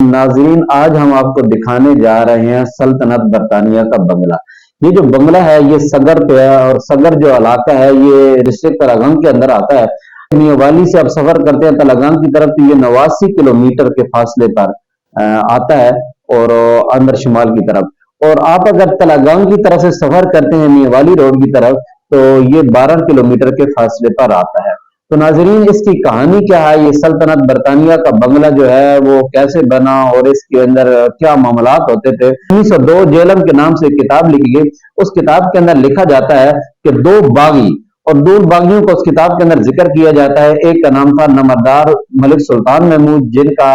नाजरीन, आज हम आपको दिखाने जा रहे हैं सल्तनत बरतानिया का बंगला। ये जो बंगला है ये सगर पे है और सगर जो इलाका है ये डिस्ट्रिक्ट तलागंग के अंदर आता है। मियावाली से आप सफर करते हैं तलागंग की तरफ तो ये 89 किलोमीटर के फासले पर आता है और अंदर शुमाल की तरफ। और आप अगर तलागंग की तरफ से सफर करते हैं मियावाली रोड की तरफ तो ये 12 किलोमीटर के फासले पर आता है। तो नाजरीन, इसकी कहानी क्या है, ये सल्तनत बरतानिया का बंगला जो है वो कैसे बना और इसके अंदर क्या मामलात होते थे। 1902 जेलम के नाम से एक किताब लिखी गई। उस किताब के अंदर लिखा जाता है कि दो बागी और दो बागियों को उस किताब के अंदर जिक्र किया जाता है। एक का नाम था नमरदार मलिक सुल्तान महमूद जिनका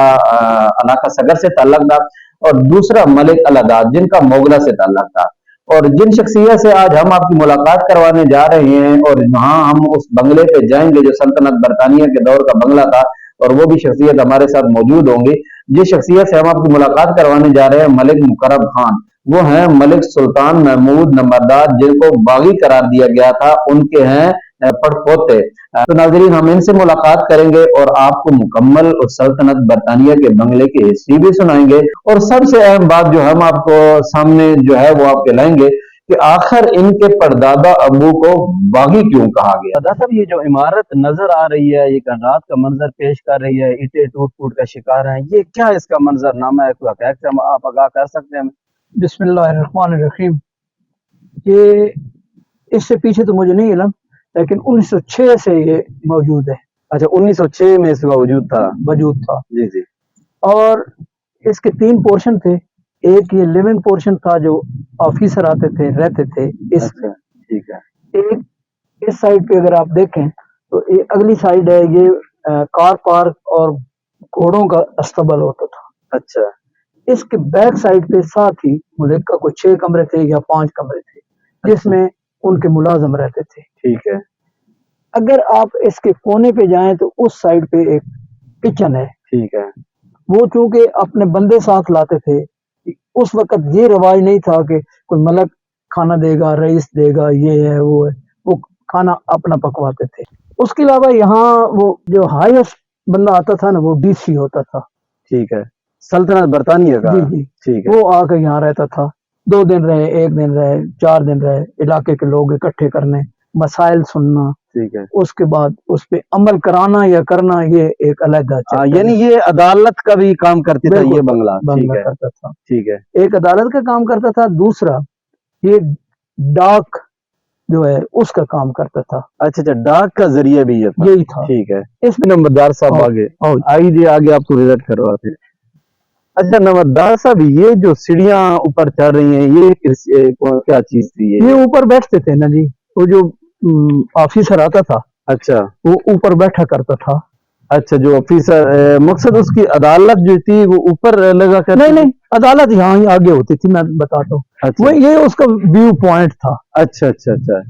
इलाका सगर से ताल्लुक था, और दूसरा मलिक अलादाद जिनका मोगला से ताल्लुक था। और जिन शख्सियत से आज हम आपकी मुलाकात करवाने जा रहे हैं और वहां हम उस बंगले पे जाएंगे जो सल्तनत बरतानिया के दौर का बंगला था, और वो भी शख्सियत हमारे साथ मौजूद होंगी। जिस शख्सियत से हम आपकी मुलाकात करवाने जा रहे हैं मलिक मुकर्रम खान, वो हैं मलिक सुल्तान महमूद नंबरदार जिनको बागी करार दिया गया था, उनके हैं पड़पोते। तो नाजरीन, हम इनसे मुलाकात करेंगे और आपको मुकम्मल उस सल्तनत बरतानिया के बंगले की हिस्ट्री भी सुनाएंगे। और सबसे अहम बात जो हम आपको सामने जो है वो आपके लाएंगे कि आखिर इनके परदादा अबू को बागी क्यों कहा गया। दादा साहब, ये जो इमारत नजर आ रही है, ये रात का मंजर पेश कर रही है, ईंटें टूट फूट का शिकार हैं, ये क्या इसका मंजरनामा है, आप आगाह कर सकते हैं? बिस्मिल्लाहिर्रहमानिर्रहीम। ये इससे पीछे तो मुझे नहीं इल्म, लेकिन 1906 से ये मौजूद है। अच्छा, 1906 में इसका वजूद था? जी जी। और इसके 3 पोर्शन थे। एक ये लिविंग पोर्शन था जो ऑफिसर आते थे रहते थे इस। अच्छा, ठीक है। एक इस साइड पे अगर आप देखें तो ये अगली साइड है, ये कार पार्क और घोड़ों का अस्तबल होता था। अच्छा। इसके बैक साइड पे साथ ही मुल्क का कुछ 6 कमरे थे या 5 कमरे थे जिसमें उनके मुलाजम रहते थे। ठीक है। अगर आप इसके कोने पे जाएं तो उस साइड पे एक किचन है। ठीक है। वो चूंकि अपने बंदे साथ लाते थे, उस वक्त ये रिवाज नहीं था कि कोई मलक खाना देगा, रईस देगा, ये है वो है, वो खाना अपना पकवाते थे। उसके अलावा यहाँ वो जो हाईएस्ट बंदा आता था ना, वो डीसी होता था। ठीक है। सल्तनत बरतानिया का? जी जी। ठीक है। वो आकर यहाँ रहता था। 2 दिन रहे, 1 दिन रहे, 4 दिन रहे, इलाके के लोग इकट्ठे करने, मसाइल सुनना। ठीक है। उसके बाद उस पे अमल कराना या करना, ये एक अलग यानी ये अदालत का भी काम करती था ये बंगला? बंगला करता था। ठीक है। एक अदालत का काम करता था, दूसरा ये डाक जो है उसका काम करता था। अच्छा, डाक का जरिया भी ये था? यही था। ठीक है। इसमें नंबरदार साहब आगे आइए, आगे आपको विजिट करवाते हैं। अच्छा नंबरदार साहब, ये जो सीढ़ियां ऊपर चढ़ रही हैं, ये क्या चीज थी? ये ऊपर बैठते थे ना जी, वो जो ऑफिसर आता था। अच्छा, वो ऊपर बैठा करता था। अच्छा, जो ऑफिसर मकसद उसकी अदालत जो थी वो ऊपर लगा कर? नहीं, अदालत यहाँ ही आगे होती थी, मैं बताता हूँ। अच्छा। वो ये उसका व्यू पॉइंट था। अच्छा अच्छा अच्छा।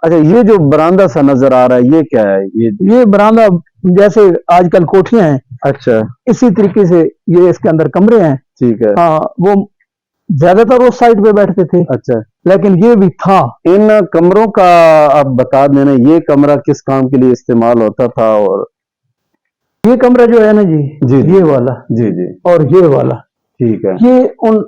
अच्छा, ये जो बरामदा सा नजर आ रहा है ये क्या है? ये बरामदा जैसे आजकल कोठियां हैं, अच्छा, इसी तरीके से ये इसके अंदर कमरे हैं। ठीक है। हाँ, वो ज्यादातर उस साइड पे बैठते थे। अच्छा, लेकिन ये भी था। इन कमरों का आप बता देना, ये कमरा किस काम के लिए इस्तेमाल होता था? और ये कमरा जो है ना जी, जी ये वाला, जी जी, और ये वाला, ठीक है, ये उन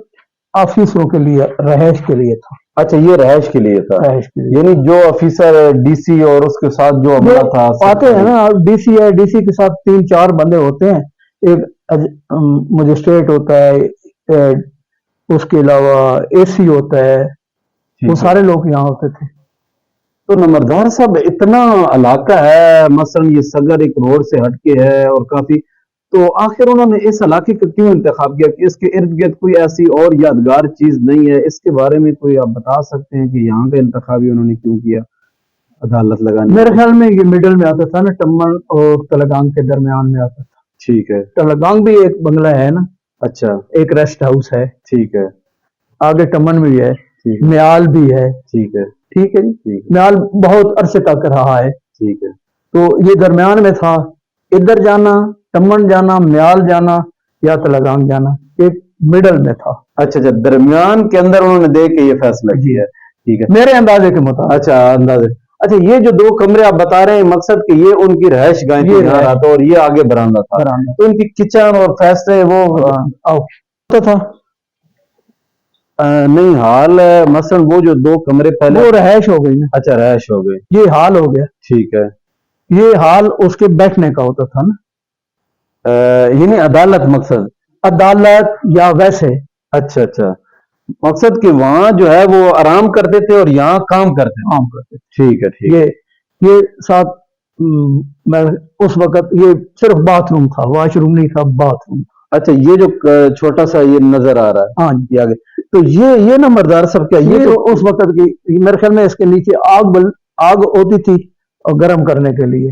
ऑफिसरों के लिए, रहायश के लिए था। अच्छा, ये रहायश के लिए था? रहायश के लिए। यानी जो ऑफिसर डीसी और उसके साथ जो अमला था आते हैं ना, डीसी है, डीसी के साथ 3-4 बंदे होते हैं। एक मजिस्ट्रेट होता है, उसके अलावा एसी होता है, वो सारे लोग यहाँ होते थे। तो नंबरदार साहब, इतना इलाका है, मसलन ये सगर एक रोड से हटके है और काफी, तो आखिर उन्होंने इस इलाके का क्यों इंतखाब किया कि इसके इर्द गिर्द कोई ऐसी और यादगार चीज नहीं है? इसके बारे में कोई आप बता सकते हैं कि यहाँ का इंतखाब उन्होंने क्यों किया अदालत लगाने? मेरे ख्याल में ये मिडल में आता था ना, टम्मन और तलगांग के दरमियान में आता था। ठीक है। तलगांग भी एक बंगला है ना। अच्छा, एक रेस्ट हाउस है। ठीक है। आगे टम्मन भी है, म्याल भी है। ठीक है। ठीक है जी। म्याल बहुत अरसे तक रहा है। ठीक है। तो ये दरमियान में था, इधर जाना, टम्मन जाना, म्याल जाना या तलगांग जाना, एक मिडल में था। अच्छा अच्छा, दरमियान के अंदर उन्होंने देख के ये फैसला किया। ठीक है, मेरे अंदाजे के मुताबिक। अच्छा, अंदाजे। اچھا یہ جو 2 کمرے آپ بتا رہے ہیں مقصد کہ یہ ان کی رہائش گاہ تھی یہاں رہا تھا اور یہ آگے برآمدہ تھا، تو ان کی کچن اور فیصلے وہ ہوتا تھا نہیں حال مثلا وہ جو 2 کمرے پہلے وہ رہائش ہو گئی نا. اچھا رہائش ہو گئی، یہ حال ہو گیا. ٹھیک ہے. یہ حال اس کے بیٹھنے کا ہوتا تھا نا، یعنی عدالت مقصد عدالت یا ویسے. اچھا اچھا مقصد کہ وہاں جو ہے وہ آرام کرتے تھے اور یہاں کام کرتے تھے. عام کرتے تھے. ٹھیک ہے ٹھیک ہے. یہ ساتھ میں اس وقت یہ صرف باتھ روم تھا، واش روم نہیں تھا، باتھ روم. اچھا یہ جو چھوٹا سا یہ نظر آ رہا ہے ہاں جی آگے، تو یہ نمبردار صاحب کیا یہ یہ تو اس وقت کی میرے خیال میں اس کے نیچے آگ ہوتی تھی اور گرم کرنے کے لیے.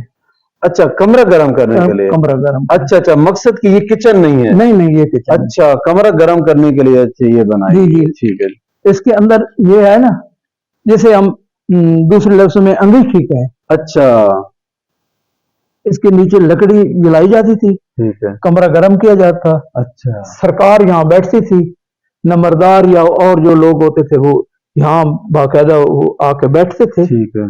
اچھا کمرہ گرم کرنے کے لیے. کمرہ گرم. اچھا اچھا مقصد کہ یہ کچن نہیں ہے. نہیں یہ کچن. اچھا کمرہ گرم کرنے کے لیے اچھا یہ بنائی. جی ٹھیک ہے. اس کے اندر یہ ہے نا جیسے ہم دوسرے لفظوں میں انگیٹھی کہیں. اچھا اس کے نیچے لکڑی جلائی جاتی تھی. ٹھیک ہے. کمرہ گرم کیا جاتا. اچھا سرکار یہاں بیٹھتی تھی، نمبردار یا اور جو لوگ ہوتے تھے وہ یہاں باقاعدہ وہ آ کے بیٹھتے تھے. ٹھیک ہے.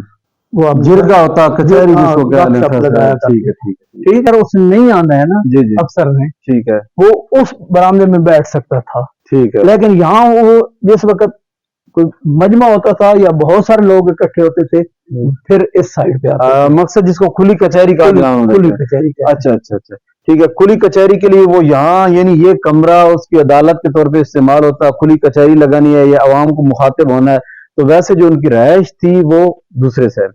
وہ جرگا ہوتا کچہری جس کو کہتے ہیں. ٹھیک ہے ٹھیک ہے. ٹھیک ہے. اس نے نہیں آنا ہے نا جی جی افسر نے، ٹھیک ہے. وہ اس برآمدے میں بیٹھ سکتا تھا. ٹھیک ہے. لیکن یہاں وہ جس وقت کوئی مجمع ہوتا تھا یا بہت سارے لوگ اکٹھے ہوتے تھے پھر اس سائڈ پہ آتے. مقصد جس کو کھلی کچہری کا کھلی کچہری. اچھا اچھا اچھا ٹھیک ہے. کھلی کچہری کے لیے وہ یہاں یعنی یہ کمرہ اس کی عدالت کے طور پہ استعمال ہوتا ہے. کھلی کچہری لگانی ہے یا عوام کو مخاطب ہونا ہے، تو ویسے جو ان کی رہائش تھی وہ دوسرے سائڈ.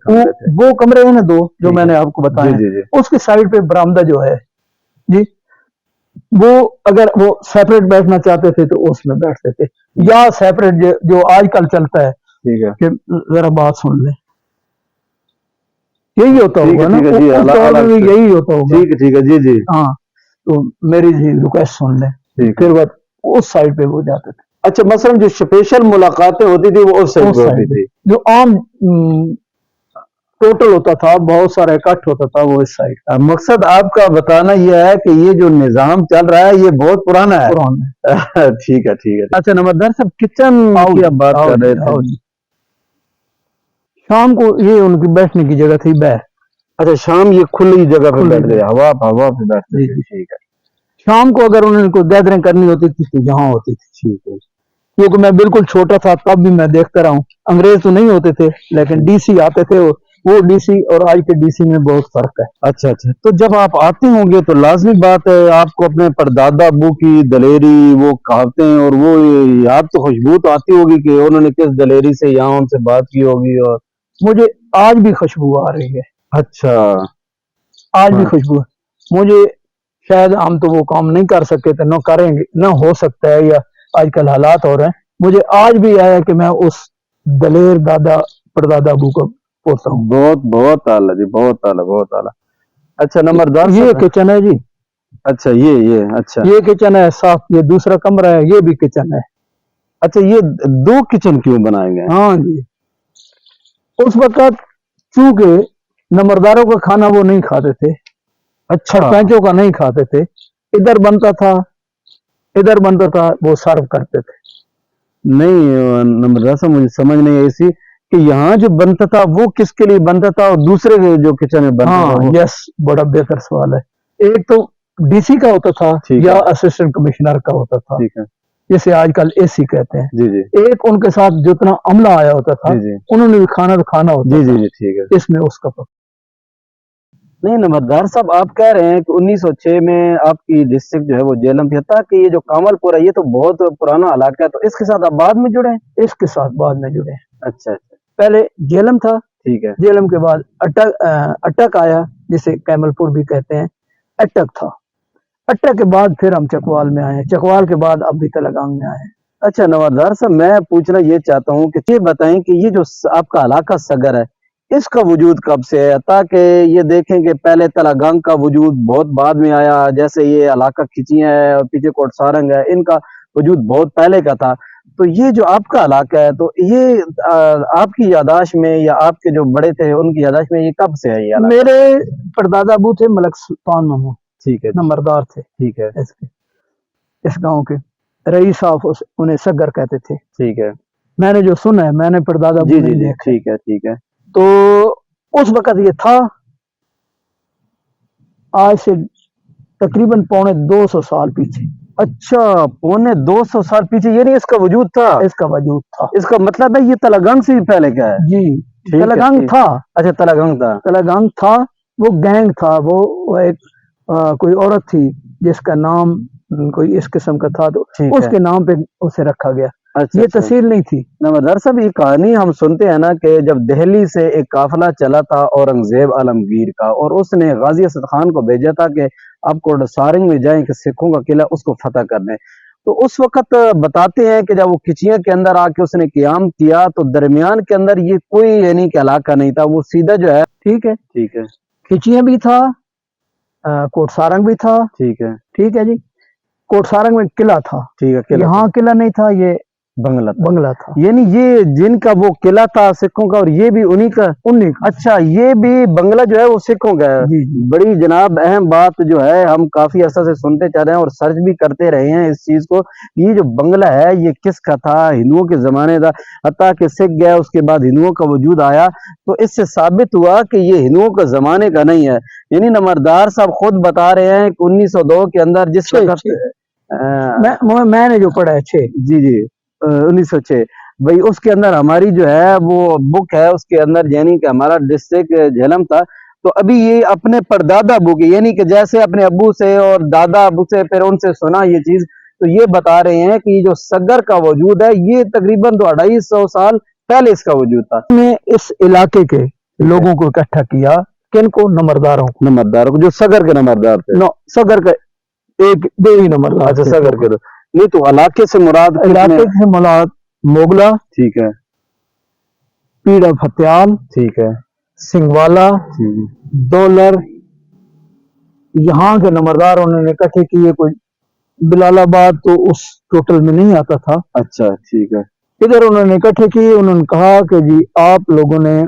وہ کمرے ہیں نا 2 جو میں نے آپ کو بتایا، جی جی اس کے سائڈ پہ برآمدہ جو ہے جی، وہ اگر وہ سیپریٹ بیٹھنا چاہتے تھے تو اس میں بیٹھتے تھے، یا سیپریٹ جو آج کل چلتا ہے. ٹھیک ہے. کہ ذرا بات سن لیں، یہی ہوتا ہوگا نا. جی یہی ہوتا ہوگا. ٹھیک ہے. جی جی ہاں تو میری ریکویسٹ سن لیں. پھر بعد اس سائڈ پہ وہ جاتے تھے. اچھا مثلا جو اسپیشل ملاقاتیں ہوتی تھی وہ اس سائڈ پہ ہوتی تھی. جو عام ٹوٹل ہوتا تھا بہت سارا اکٹھ ہوتا تھا وہ اس سائڈ. مقصد آپ کا بتانا یہ ہے کہ یہ جو نظام چل رہا ہے یہ بہت پرانا ہے. ٹھیک ہے ٹھیک ہے. اچھا نمبردار صاحب کچن کی آپ بات کر رہے تھے. شام کو یہ ان کی بیٹھنے کی جگہ تھی باہر. اچھا شام یہ کھلی جگہ پہ بیٹھ گئے، ہوا پہ بیٹھتے تھے. ٹھیک ہے. شام کو اگر انہوں نے کوئی گیدرنگ کرنی ہوتی تھی تو یہاں ہوتی تھی. ٹھیک ہے. کیونکہ میں بالکل چھوٹا تھا تب بھی میں دیکھتا رہا ہوں. انگریز تو نہیں ہوتے تھے لیکن ڈی سی آتے تھے. وہ ڈی سی اور آج کے ڈی سی میں بہت فرق ہے. اچھا اچھا. تو جب آپ آتے ہوں گے تو لازمی بات ہے آپ کو اپنے پردادا ابو کی دلیری وہ کہاوتیں اور وہ یاد تو خوشبو تو آتی ہوگی کہ انہوں نے کس دلیری سے یہاں ان سے بات کی ہوگی. اور مجھے آج بھی خوشبو آ رہی ہے. اچھا آج بھی خوشبو ہے. مجھے شاید ہم تو وہ کام نہیں کر سکے تھے، نہ کریں گے، نہ ہو سکتا ہے، یا آج کل حالات ہو رہے ہیں. مجھے آج بھی آیا کہ میں اس دلیر دادا پردادا ابو کو پوچھتا ہوں. بہت اعلیٰ جی، بہت اعلیٰ بہت اعلیٰ. اچھا نمبردار یہ کچن ہے جی. اچھا یہ اچھا یہ کچن ہے صاف. یہ دوسرا کمرہ ہے، یہ بھی کچن ہے. اچھا یہ 2 کچن کیوں بنائے گئے؟ ہاں جی اس وقت چونکہ نمبرداروں کا کھانا وہ نہیں کھاتے تھے. اچھا سرپنچوں کا نہیں کھاتے تھے. ادھر بنتا تھا وہ سرو کرتے تھے. نہیں نمبردار صاحب مجھے سمجھ نہیں آئی سی کہ یہاں جو بنتا تھا وہ کس کے لیے بنتا تھا اور دوسرے جو کچن میں بنتا تھا. یس بڑا بہتر سوال ہے. ایک تو ڈی سی کا ہوتا تھا یا اسسٹنٹ کمشنر کا ہوتا تھا، جسے آج کل اے سی کہتے ہیں. جی جی. ایک ان کے ساتھ جتنا عملہ آیا ہوتا تھا انہوں نے بھی کھانا ہوتا. جی جی جی ٹھیک ہے. اس میں اس کا نہیں نمبردار صاحب آپ کہہ رہے ہیں کہ 1906 میں آپ کی ڈسٹرکٹ جو ہے وہ جیلم تھی، حتیٰ کہ یہ جو کامل پور ہے یہ تو بہت پرانا علاقہ ہے، تو اس کے ساتھ آپ بعد میں جڑے ہیں؟ اس کے ساتھ بعد میں جڑے. اچھا اچھا. پہلے جیلم تھا. ٹھیک ہے. جیلم کے بعد اٹک آیا جسے کیمل پور بھی کہتے ہیں. اٹک تھا. اٹک کے بعد پھر ہم چکوال میں آئے. چکوال کے بعد اب بھی تلگانگ میں آئے. اچھا نمبردار صاحب میں پوچھنا یہ چاہتا ہوں کہ یہ بتائیں کہ یہ جو آپ کا علاقہ سگر ہے اس کا وجود کب سے ہے؟ تاکہ یہ دیکھیں کہ پہلے تلگانگ کا وجود بہت بعد میں آیا، جیسے یہ علاقہ کھچیاں ہے اور پیچھے کوٹ سارنگ ہے، ان کا وجود بہت پہلے کا تھا. تو یہ جو آپ کا علاقہ ہے تو یہ آپ کی یاداشت میں یا آپ کے جو بڑے تھے ان کی یاداشت میں یہ کب سے ہے؟ یہ میرے پردادا ابو تھے ملک سلطان محمود. ٹھیک ہے. نمبردار تھے. ٹھیک ہے. اس گاؤں کے رئیس صاحب انہیں سگر کہتے تھے. ٹھیک ہے. میں نے جو سنا ہے میں نے پردادا ابو جی جی ٹھیک ہے ٹھیک ہے. تو उस वक्त ये था, आज से तकरीबन 250 साल पीछे। अच्छा, 250 साल पीछे, ये नहीं इसका वजूद था। इसका वजूद था। इसका मतलब है ये तलागंग से भी पहले का है। जी, ठीक है, तलागंग ठीक। था। अच्छा, तलागंग था। तलागंग था, वो गैंग था, वो एक कोई औरत थी जिसका नाम कोई इस किस्म का था, तो ठीक है। उसके नाम पे उसे रखा गया। अच्छा, ये अच्छा। तहसील नहीं थी। नमदार साहब, ये कहानी हम सुनते हैं ना कि जब दिल्ली से एक काफिला चला था औरंगजेब आलमगीर का, और उसने गाजी असद खान को भेजा था कि आप कोडसारिंग में जाएं कि सिखों का किला उसको फतह करने। तो उस वक्त बताते हैं कि जब वो खिचियां के अंदर आके उसने क़याम किया तो दरमियान के अंदर ये कोई यानी कि इलाका नहीं था, वो सीधा जो है। ठीक है, ठीक है, खिचियां भी था, कोटसारंग भी था। ठीक है, ठीक है जी, कोटसारंग में किला था, ठीक है। किला यहाँ किला नहीं था, ये बंगला था। बंगला था। यानी ये जिनका वो किला था सिखों का, और ये भी उन्हीं का। अच्छा, ये भी बंगला जो है वो सिखों का है। जी, जी। बड़ी जनाब अहम बात जो है, हम काफी अर्सा से सुनते चल रहे हैं और सर्च भी करते रहे हैं इस चीज को। ये जो बंगला है ये किसका था? हिंदुओं के जमाने का, हत्ता कि सिख गया उसके बाद हिंदुओं का वजूद आया, तो इससे साबित हुआ कि ये हिंदुओं के जमाने का नहीं है। यानी नंबरदार साहब खुद बता रहे हैं कि 1902 के अंदर जिस वक्त मैंने जो पढ़ा है 6। जी, जी, 1906 भाई, उसके अंदर हमारी जो है वो बुक है, उसके अंदर यानी कि हमारा डिस्ट्रिक्ट झेलम था। तो अभी ये अपने परदादा बुक, यानी कि जैसे अपने अब्बू से और दादा अब्बू से फिर उनसे सुना ये चीज, तो ये बता रहे हैं कि जो सगर का वजूद है ये तकरीबन 250 साल पहले इसका वजूद था। ने इस इलाके के लोगों को इकट्ठा किया, किनको? नंबरदारों को। नंबरदारों को, जो सगर के नंबरदार थे। नो, सगर का एक दो ही नंबरदार। अच्छा, सगर के नहीं, तो इलाके से मुराद इलाके से मुराद मोगला, ठीक है, पीड़ा फत्याल, ठीक है, सिंगवाला, ठीक, डॉलर, यहाँ के नंबरदार उन्होंने इकट्ठे किए। कोई बिलालाबाद तो उस टोटल में नहीं आता था। अच्छा, ठीक है, इधर उन्होंने इकट्ठे किए। उन्होंने कहा कि जी आप लोगों ने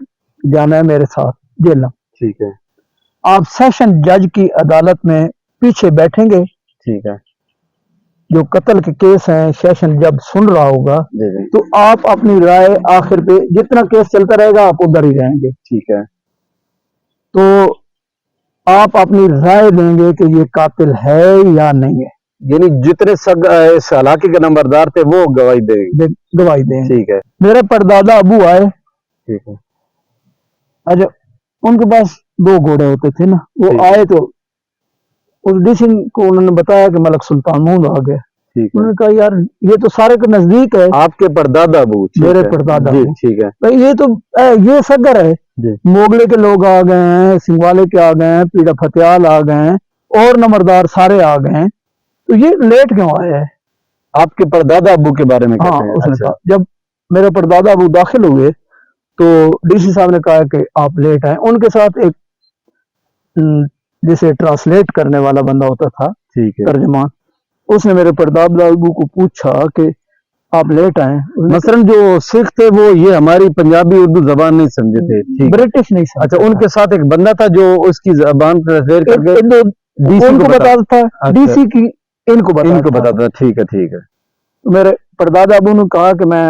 जाना है मेरे साथ जेल। ठीक है, आप सेशन जज की अदालत में पीछे बैठेंगे। ठीक है, जो कत्ल के केस हैं सेशन जब सुन रहा होगा, जी, जी, तो आप अपनी राय आखिर पे, जितना केस चलता रहेगा आप उधर ही रहेंगे। ठीक है। तो आप अपनी राय देंगे कि ये कातिल है या नहीं है। यानी जितने इस इलाके के नंबरदार थे वो गवाही देंगे। गवाही देंगे। ठीक है, मेरे परदादा अबू आए। ठीक है, अच्छा, उनके पास 2 घोड़े होते थे ना, वो ठीक है। आए तो उस डीसी को उन्होंने बताया कि मलक सुल्तान महमूद आ गए। ठीक है। उन्होंने कहा यार ये तो सारे के नजदीक है। आपके परदादा अबू? मेरे परदादा जी, अबू। ठीक है भाई ये तो ये सगर है। जी, मोगले के लोग आ गए हैं, सिंगवाले के आ गए हैं, पीड़ा फत्याल आ गए हैं, और नंबरदार सारे आ गए हैं, तो ये लेट क्यों आया है? आपके परदादा अबू के बारे में हाँ, कहते हैं? उसने अच्छा, कहा। जब मेरे परदादा अबू दाखिल हुए तो डीसी साहब ने कहा कि आप लेट आए। उनके साथ एक जैसे ट्रांसलेट करने वाला बंदा होता था, ठीक है। तर्जमान, उसने मेरे परदादा अबू को पूछा कि आप लेट आए। मसलन जो सिख थे वो ये हमारी पंजाबी उर्दू जबान नहीं समझे थे। ठीक है। ब्रिटिश नहीं समझता। अच्छा, उनके साथ एक बंदा था जो उसकी जबान ट्रांसलेट करके डीसी उनको को बताता था। अच्छा, डीसी की इनको बताता था। ठीक है, ठीक है। तो मेरे परदादा अबू ने कहा कि मैं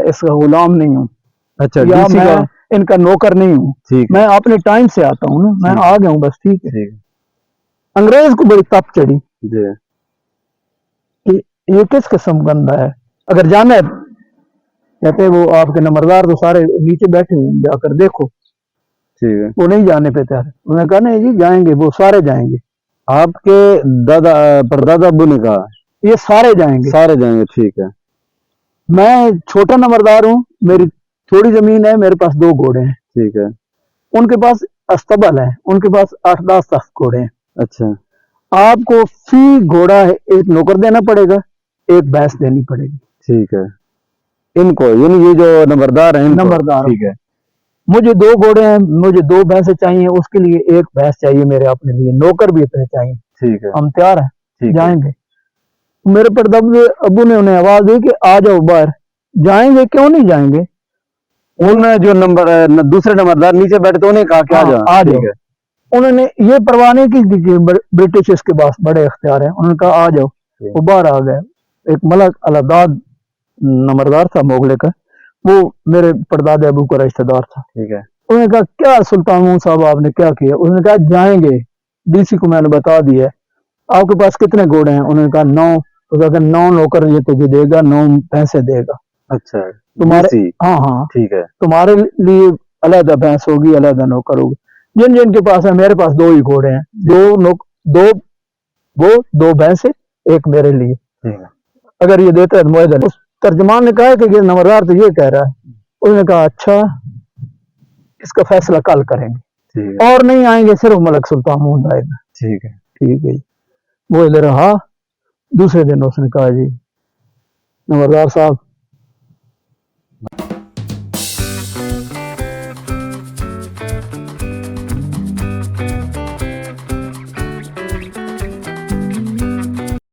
इसका गुलाम नहीं हूँ, अच्छा, या डीसी मैं का इनका नौकर नहीं हूँ, ठीक है, मैं अपने टाइम से आता हूँ ना, मैं आ गया हूँ बस। ठीक है। ठीक है अंग्रेज को बड़ी तप चढ़ी जी, कि ये किस किस्म बंदा है, अगर जाना है। कहते वो आपके नंबरदार तो सारे नीचे बैठे हुए हैं, जाकर देखो। ठीक है। वो नहीं जाने पे तैयार। उन्होंने कहा नहीं जी जाएंगे, वो सारे जाएंगे। आपके दादा परदादा अबू ने कहा ये सारे जाएंगे। सारे जाएंगे। ठीक है, मैं छोटा नंबरदार हूँ, मेरी थोड़ी जमीन है, मेरे पास 2 घोड़े हैं। ठीक है, उनके पास अस्तबल है, उनके पास 8-10 घोड़े हैं। अच्छा, आपको फी घोड़ा एक नौकर देना पड़ेगा, एक भैंस देनी पड़ेगी। ठीक है। इनको यानी ये जो नंबरदार हैं नंबरदार। ठीक है, मुझे 2 घोड़े हैं, मुझे 2 भैंसें चाहिए, उसके लिए 1 भैंस चाहिए मेरे अपने लिए, नौकर भी इतने चाहिए। ठीक है, हम तैयार हैं, ठीक है। जाएंगे। मेरे परदादा अबू ने उन्हें आवाज दी कि आ जाओ बाहर। जाएंगे? क्यों नहीं जाएंगे? उन जो दूसरे नंबरदार नीचे बैठे थे उन्हें कहा कि आ हाँ, जाओ। आ ठीक जाओ। है, उन्होंने ये परवाह नहीं की कि ब्रिटिश इसके पास बड़े इख्तियार हैं। उन्होंने कहा आ जाओ। वो बाहर आ गए। एक मलक अलादाद नंबरदार था मोगले का, वो मेरे परदादे अबू का रिश्तेदार था। ठीक है, उन्होंने कहा क्या सुल्तान महमूद साहब आपने क्या किया? उसने कहा जाएंगे, डीसी को मैंने बता दिया है, आपके पास कितने घोड़े हैं? उन्होंने कहा 9। उसने कहा 9 नौकर ये तुझे देगा, 9 पैसे देगा। अच्छा, तुम्हारे डीसी, हाँ हाँ ठीक है। तुम्हारे लिए अलग भैंस होगी, अलग नौकर होगी। जिन जिन के पास है, मेरे पास 2 ही घोड़े हैं, 2 वो 2 भैंसे, एक मेरे लिए, ठीक है, अगर ये देता है तो मुआवजा ले। उस तर्जमान ने कहा कि ये नंबरदार तो ये कह रहा है। उसने कहा अच्छा, इसका फैसला कल करेंगे, ठीक है, और नहीं आएंगे, सिर्फ मलक सुल्तान महमूद आएगा। ठीक है। ठीक है जी। वो इधर रहा। दूसरे दिन उसने कहा जी नंबरदार साहब